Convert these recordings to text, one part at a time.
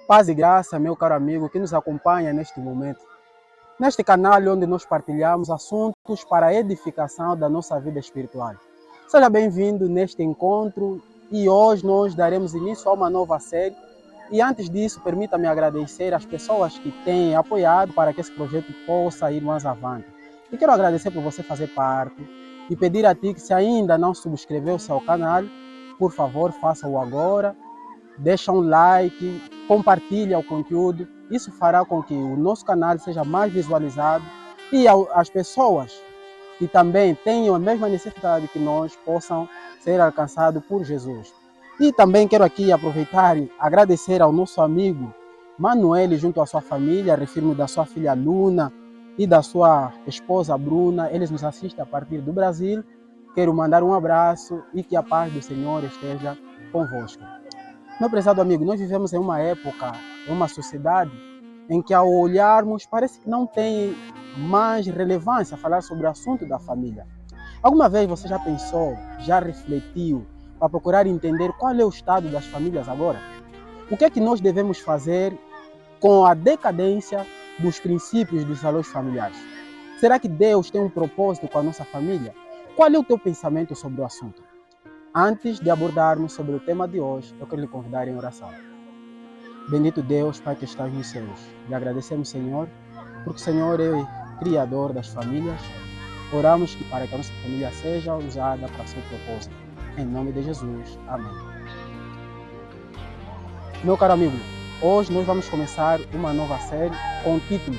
Paz e graça, meu caro amigo que nos acompanha neste momento. Neste canal onde nós partilhamos assuntos para a edificação da nossa vida espiritual. Seja bem-vindo neste encontro e hoje nós daremos início a uma nova série. E antes disso, permita-me agradecer às pessoas que têm apoiado para que esse projeto possa ir mais avante. E quero agradecer por você fazer parte e pedir a ti que se ainda não subscreveu o seu canal, por favor, faça-o agora. Deixa um like, compartilha o conteúdo. Isso fará com que o nosso canal seja mais visualizado e as pessoas que também tenham a mesma necessidade que nós possam ser alcançados por Jesus. E também quero aqui aproveitar e agradecer ao nosso amigo Manuel junto à sua família, refiro-me da sua filha Luna e da sua esposa Bruna. Eles nos assistem a partir do Brasil. Quero mandar um abraço e que a paz do Senhor esteja convosco. Meu prezado amigo, nós vivemos em uma época, em uma sociedade em que ao olharmos parece que não tem mais relevância falar sobre o assunto da família. Alguma vez você já pensou, já refletiu para procurar entender qual é o estado das famílias agora? O que é que nós devemos fazer com a decadência dos princípios dos valores familiares? Será que Deus tem um propósito com a nossa família? Qual é o teu pensamento sobre o assunto? Antes de abordarmos sobre o tema de hoje, eu quero lhe convidar em oração. Bendito Deus, Pai que estás nos céus, lhe agradecemos, Senhor, porque o Senhor é o Criador das famílias. Oramos para que a nossa família seja usada para o seu propósito. Em nome de Jesus. Amém. Meu caro amigo, hoje nós vamos começar uma nova série com o título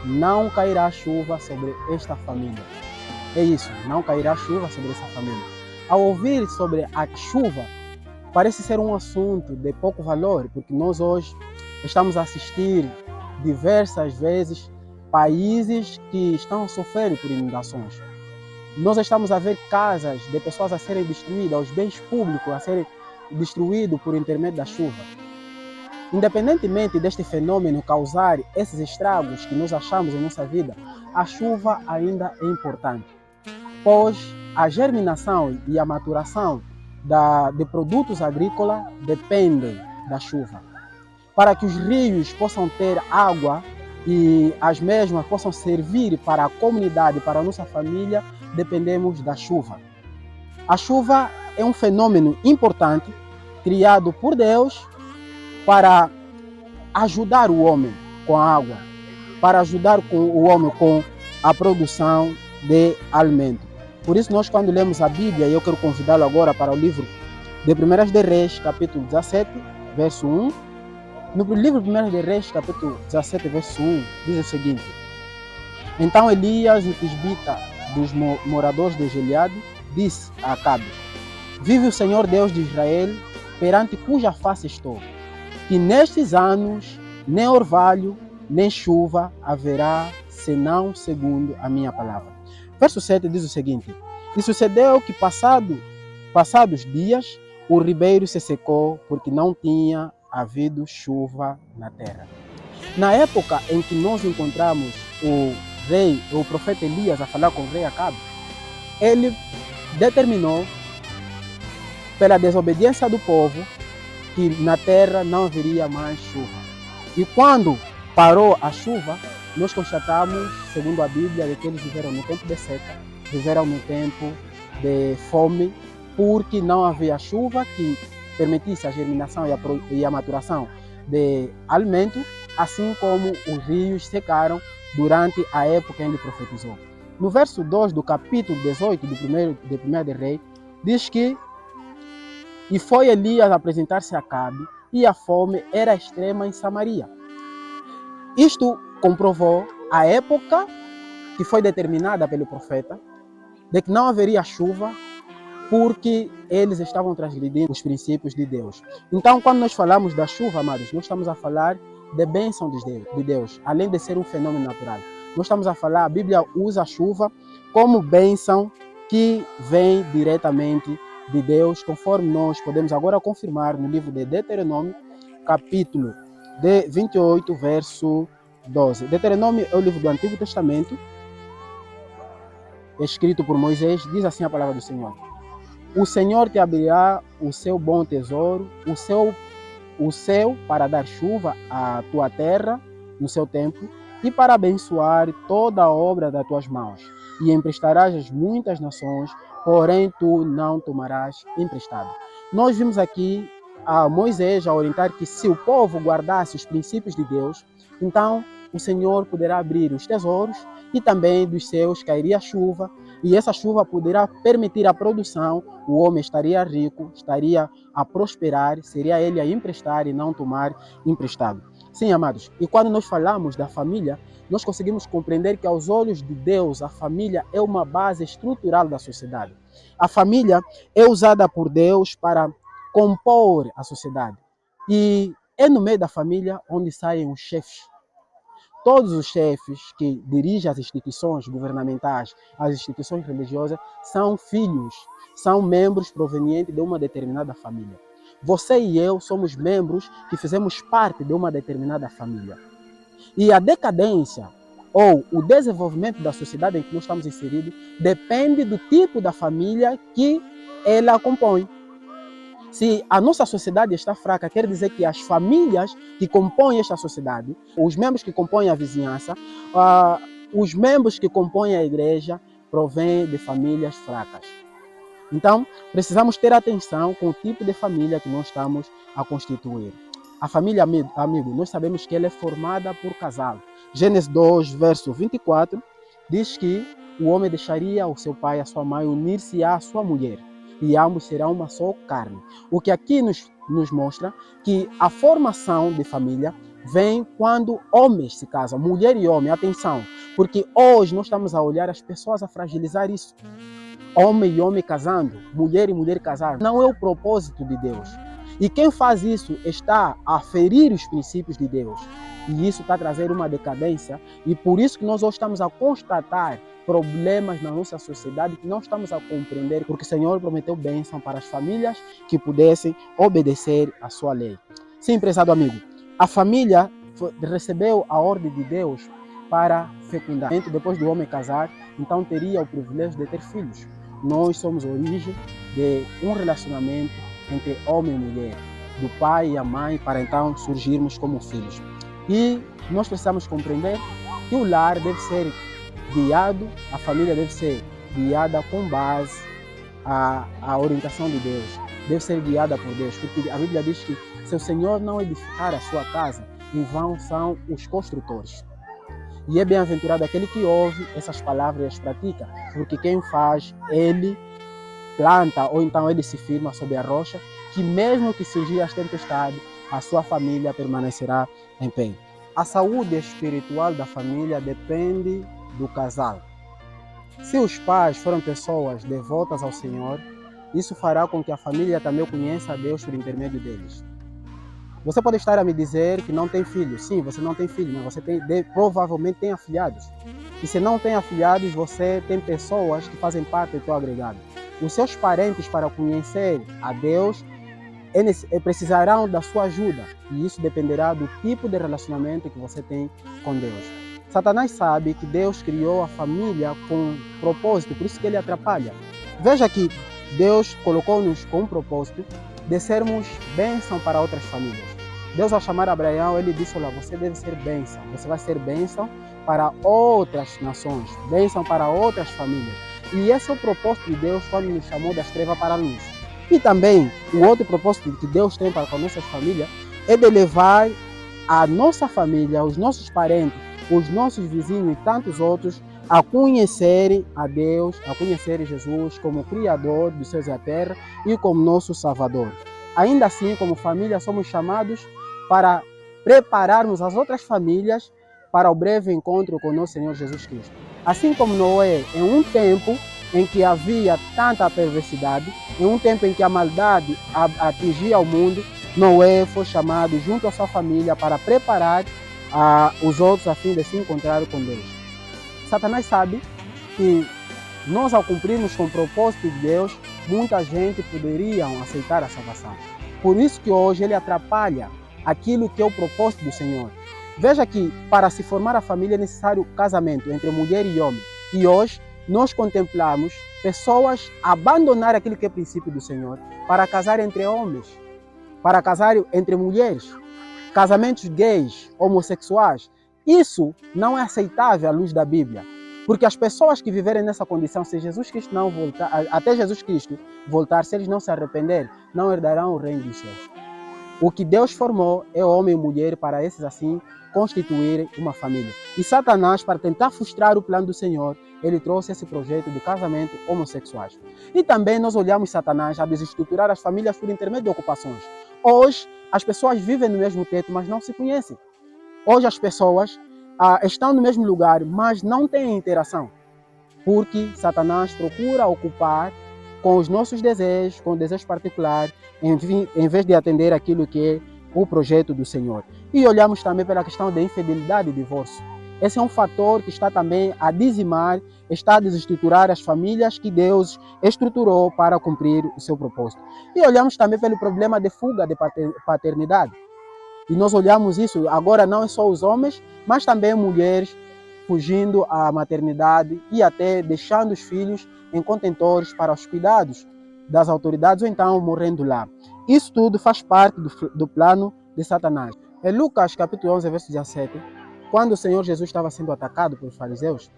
Não cairá chuva sobre esta família. É isso, não cairá chuva sobre essa família. Ao ouvir sobre a chuva, parece ser um assunto de pouco valor, porque nós hoje estamos a assistir diversas vezes países que estão a sofrer por inundações. Nós estamos a ver casas de pessoas a serem destruídas, os bens públicos a serem destruídos por intermédio da chuva. Independentemente deste fenômeno causar esses estragos que nós achamos em nossa vida, a chuva ainda é importante, pois a germinação e a maturação de produtos agrícolas dependem da chuva. Para que os rios possam ter água e as mesmas possam servir para a comunidade, para a nossa família, dependemos da chuva. A chuva é um fenômeno importante, criado por Deus para ajudar o homem com a água, para ajudar o homem com a produção de alimento. Por isso, nós quando lemos a Bíblia, e eu quero convidá-lo agora para o livro de 1 de Reis, capítulo 17, verso 1. No livro 1 de Reis, capítulo 17, verso 1, diz o seguinte: Então Elias, o tisbita dos moradores de Gileade, disse a Acabe: Vive o Senhor Deus de Israel, perante cuja face estou, que nestes anos nem orvalho, nem chuva haverá, senão segundo a minha palavra. Verso 7 diz o seguinte: E sucedeu que passados dias, o ribeiro se secou, porque não tinha havido chuva na terra. Na época em que nós encontramos o profeta Elias a falar com o rei Acabe, ele determinou, pela desobediência do povo, que na terra não haveria mais chuva. E quando parou a chuva, nós constatamos, segundo a Bíblia, que eles viveram no tempo de seca, viveram no tempo de fome, porque não havia chuva que permitisse a germinação e a maturação de alimento, assim como os rios secaram durante a época em que ele profetizou. No verso 2 do capítulo 18 de 1 de Reis, diz que E foi Elias apresentar-se a Acabe, e a fome era extrema em Samaria. Isto comprovou a época que foi determinada pelo profeta, de que não haveria chuva, porque eles estavam transgredindo os princípios de Deus. Então, quando nós falamos da chuva, amados, nós estamos a falar de bênção de Deus, além de ser um fenômeno natural. Nós estamos a falar, a Bíblia usa a chuva como bênção que vem diretamente de Deus, conforme nós podemos agora confirmar no livro de Deuteronômio, capítulo 28, verso 12. Deuteronômio é o livro do Antigo Testamento, escrito por Moisés, diz assim a palavra do Senhor. O Senhor te abrirá o seu bom tesouro, o céu para dar chuva à tua terra no seu tempo e para abençoar toda a obra das tuas mãos. E emprestarás às muitas nações, porém tu não tomarás emprestado. Nós vimos aqui a Moisés a orientar que se o povo guardasse os princípios de Deus, então o Senhor poderá abrir os tesouros e também dos céus cairia chuva, e essa chuva poderá permitir a produção, o homem estaria rico, estaria a prosperar, seria ele a emprestar e não tomar emprestado. Sim, amados, e quando nós falamos da família, nós conseguimos compreender que aos olhos de Deus, a família é uma base estrutural da sociedade. A família é usada por Deus para compor a sociedade. E é no meio da família onde saem os chefes. Todos os chefes que dirigem as instituições governamentais, as instituições religiosas, são filhos, são membros provenientes de uma determinada família. Você e eu somos membros que fizemos parte de uma determinada família. E a decadência ou o desenvolvimento da sociedade em que nós estamos inseridos depende do tipo da família que ela compõe. Se a nossa sociedade está fraca, quer dizer que as famílias que compõem esta sociedade, os membros que compõem a vizinhança, os membros que compõem a igreja, provêm de famílias fracas. Então, precisamos ter atenção com o tipo de família que nós estamos a constituir. A família, amigo, nós sabemos que ela é formada por casal. Gênesis 2, verso 24, diz que o homem deixaria o seu pai e a sua mãe, unir-se à sua mulher, e ambos serão uma só carne. O que aqui nos mostra que a formação de família vem quando homens se casam, mulher e homem, atenção, porque hoje nós estamos a olhar as pessoas a fragilizar isso. Homem e homem casando, mulher e mulher casando, não é o propósito de Deus. E quem faz isso está a ferir os princípios de Deus. E isso está a trazer uma decadência. E por isso que nós hoje estamos a constatar problemas na nossa sociedade que não estamos a compreender, porque o Senhor prometeu bênção para as famílias que pudessem obedecer à sua lei. Sim, prezado amigo, a família recebeu a ordem de Deus para fecundar. Depois do homem casar, então teria o privilégio de ter filhos. Nós somos a origem de um relacionamento entre homem e mulher, do pai e a mãe, para então surgirmos como filhos. E nós precisamos compreender que o lar deve ser guiado, a família deve ser guiada com base à orientação de Deus, deve ser guiada por Deus, porque a Bíblia diz que se o Senhor não edificar a sua casa, em vão são os construtores. E é bem-aventurado aquele que ouve essas palavras e as pratica, porque quem faz, ele planta ou então ele se firma sobre a rocha, que mesmo que surgir as tempestades, a sua família permanecerá em pé. A saúde espiritual da família depende do casal. Se os pais forem pessoas devotas ao Senhor, isso fará com que a família também conheça a Deus por intermédio deles. Você pode estar a me dizer que não tem filhos. Sim, você não tem filhos, mas você provavelmente tem afilhados. E se não tem afilhados, você tem pessoas que fazem parte do teu agregado. Os seus parentes, para conhecer a Deus, precisarão da sua ajuda. E isso dependerá do tipo de relacionamento que você tem com Deus. Satanás sabe que Deus criou a família com propósito, por isso que ele atrapalha. Veja que Deus colocou-nos com um propósito de sermos bênção para outras famílias. Deus, ao chamar Abraão, ele disse: olha, você deve ser bênção, você vai ser bênção para outras nações, bênção para outras famílias. E esse é o propósito de Deus quando nos chamou das trevas para a luz. E também, o outro propósito que Deus tem para com a nossa família é de levar a nossa família, os nossos parentes, os nossos vizinhos e tantos outros a conhecerem a Deus, a conhecerem Jesus como Criador dos céus e da terra e como nosso Salvador. Ainda assim, como família, somos chamados para prepararmos as outras famílias para o breve encontro com o nosso Senhor Jesus Cristo. Assim como Noé, em um tempo em que havia tanta perversidade, em um tempo em que a maldade atingia o mundo, Noé foi chamado junto à sua família para preparar os outros a fim de se encontrar com Deus. Satanás sabe que nós, ao cumprirmos com o propósito de Deus, muita gente poderia aceitar a salvação. Por isso que hoje ele atrapalha aquilo que é o propósito do Senhor. Veja que para se formar a família é necessário casamento entre mulher e homem. E hoje nós contemplamos pessoas abandonar aquilo que é princípio do Senhor para casar entre homens, para casar entre mulheres, casamentos gays, homossexuais. Isso não é aceitável à luz da Bíblia. Porque as pessoas que viverem nessa condição, se Jesus Cristo não voltar, até Jesus Cristo voltar, se eles não se arrependerem, não herdarão o reino dos céus. O que Deus formou é homem e mulher para esses assim constituírem uma família. E Satanás, para tentar frustrar o plano do Senhor, ele trouxe esse projeto de casamento homossexuais. E também nós olhamos Satanás a desestruturar as famílias por intermédio de ocupações. Hoje, as pessoas vivem no mesmo teto, mas não se conhecem. Hoje as pessoas estão no mesmo lugar, mas não têm interação. Porque Satanás procura ocupar com os nossos desejos, com o desejo particular, em vez de atender aquilo que é o projeto do Senhor. E olhamos também pela questão da infidelidade e divórcio. Esse é um fator que está também a dizimar, está a desestruturar as famílias que Deus estruturou para cumprir o seu propósito. E olhamos também pelo problema de fuga de paternidade. E nós olhamos isso, agora não é só os homens, mas também mulheres fugindo à maternidade e até deixando os filhos em contentores para os cuidados das autoridades ou então morrendo lá. Isso tudo faz parte do plano de Satanás. Em Lucas capítulo 11, verso 17, quando o Senhor Jesus estava sendo atacado pelos fariseus,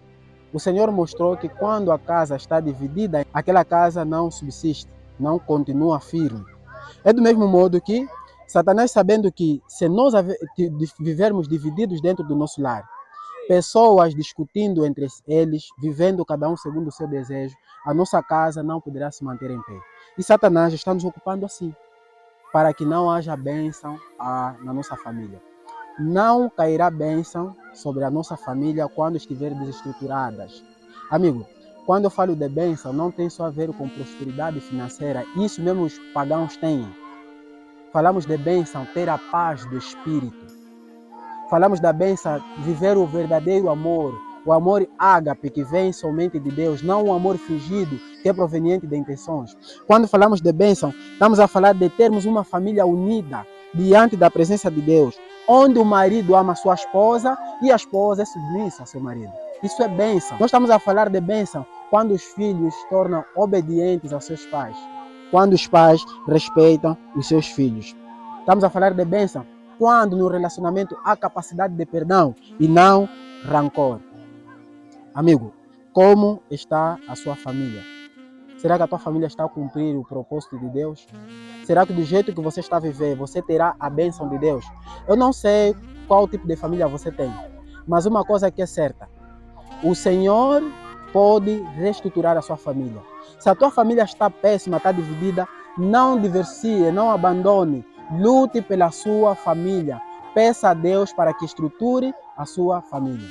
o Senhor mostrou que quando a casa está dividida, aquela casa não subsiste, não continua firme. É do mesmo modo que Satanás, sabendo que se nós vivermos divididos dentro do nosso lar, pessoas discutindo entre eles, vivendo cada um segundo o seu desejo, a nossa casa não poderá se manter em pé. E Satanás está nos ocupando assim, para que não haja bênção na nossa família. Não cairá bênção sobre a nossa família quando estiver desestruturadas. Amigo, quando eu falo de bênção, não tem só a ver com prosperidade financeira, isso mesmo os pagãos têm. Falamos de bênção, ter a paz do espírito. Falamos da bênção, viver o verdadeiro amor, o amor ágape que vem somente de Deus, não o amor fingido que é proveniente de intenções. Quando falamos de bênção, estamos a falar de termos uma família unida diante da presença de Deus, onde o marido ama a sua esposa e a esposa é submissa ao seu marido. Isso é bênção. Nós estamos a falar de bênção quando os filhos se tornam obedientes aos seus pais, quando os pais respeitam os seus filhos. Estamos a falar de bênção quando no relacionamento há capacidade de perdão e não rancor. Amigo, como está a sua família? Será que a tua família está a cumprir o propósito de Deus? Será que do jeito que você está a viver, você terá a bênção de Deus? Eu não sei qual tipo de família você tem, mas uma coisa que é certa, o Senhor pode reestruturar a sua família. Se a tua família está péssima, está dividida, não divorcie, não abandone. Lute pela sua família. Peça a Deus para que estruture a sua família.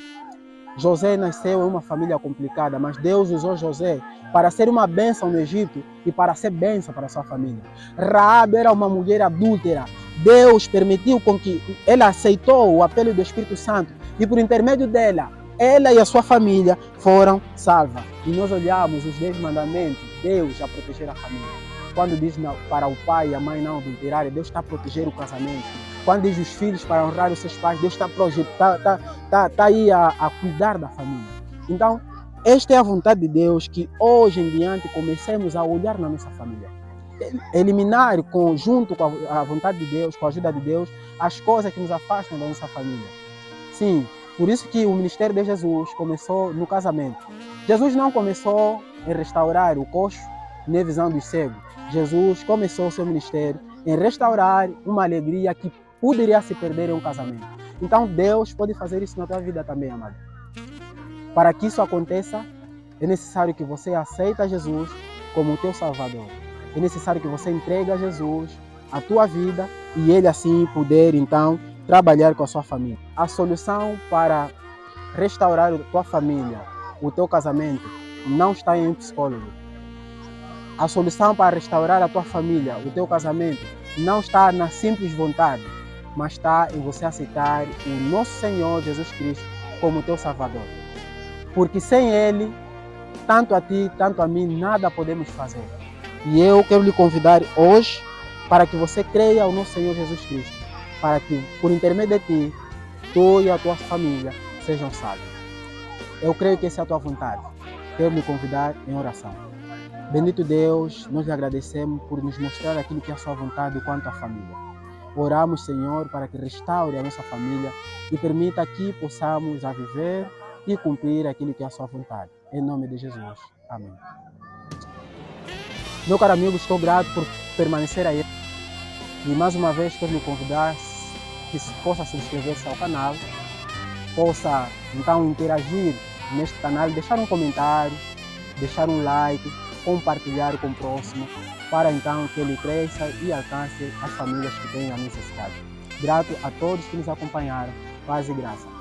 José nasceu em uma família complicada, mas Deus usou José para ser uma bênção no Egito e para ser bênção para a sua família. Raabe era uma mulher adúltera. Deus permitiu com que ela aceitou o apelo do Espírito Santo e por intermédio dela, ela e a sua família foram salvas. E nós olhamos os 10 mandamentos, Deus a proteger a família. Quando diz para o pai e a mãe não adulterarem, Deus está a proteger o casamento. Quando diz os filhos para honrar os seus pais, Deus está aí a cuidar da família. Então, esta é a vontade de Deus, que hoje em diante comecemos a olhar na nossa família. Eliminar junto com a vontade de Deus, com a ajuda de Deus, as coisas que nos afastam da nossa família. Sim, por isso que o ministério de Jesus começou no casamento. Jesus não começou em restaurar o coxo, nem visão dos cegos. Jesus começou o seu ministério em restaurar uma alegria que poderia se perder em um casamento. Então Deus pode fazer isso na tua vida também, amado. Para que isso aconteça, é necessário que você aceite Jesus como o teu Salvador. É necessário que você entregue a Jesus a tua vida e Ele assim poder então trabalhar com a sua família. A solução para restaurar a tua família, o teu casamento, não está em um psicólogo. A solução para restaurar a tua família, o teu casamento, não está na simples vontade, mas está em você aceitar o nosso Senhor Jesus Cristo como teu Salvador. Porque sem Ele, tanto a ti, tanto a mim, nada podemos fazer. E eu quero lhe convidar hoje para que você creia no nosso Senhor Jesus Cristo, para que, por intermédio de ti, tu e a tua família sejam salvos. Eu creio que essa é a tua vontade. Quero lhe convidar em oração. Bendito Deus, nós lhe agradecemos por nos mostrar aquilo que é a sua vontade quanto à família. Oramos, Senhor, para que restaure a nossa família e permita que possamos a viver e cumprir aquilo que é a sua vontade. Em nome de Jesus. Amém. Meu caro amigo, estou grato por permanecer aí. E mais uma vez quero lhe convidar que possa subscrever-se ao canal, possa então interagir neste canal, deixar um comentário, deixar um like, compartilhar com o próximo, para então que ele cresça e alcance as famílias que têm a necessidade. Grato a todos que nos acompanharam. Paz e graça.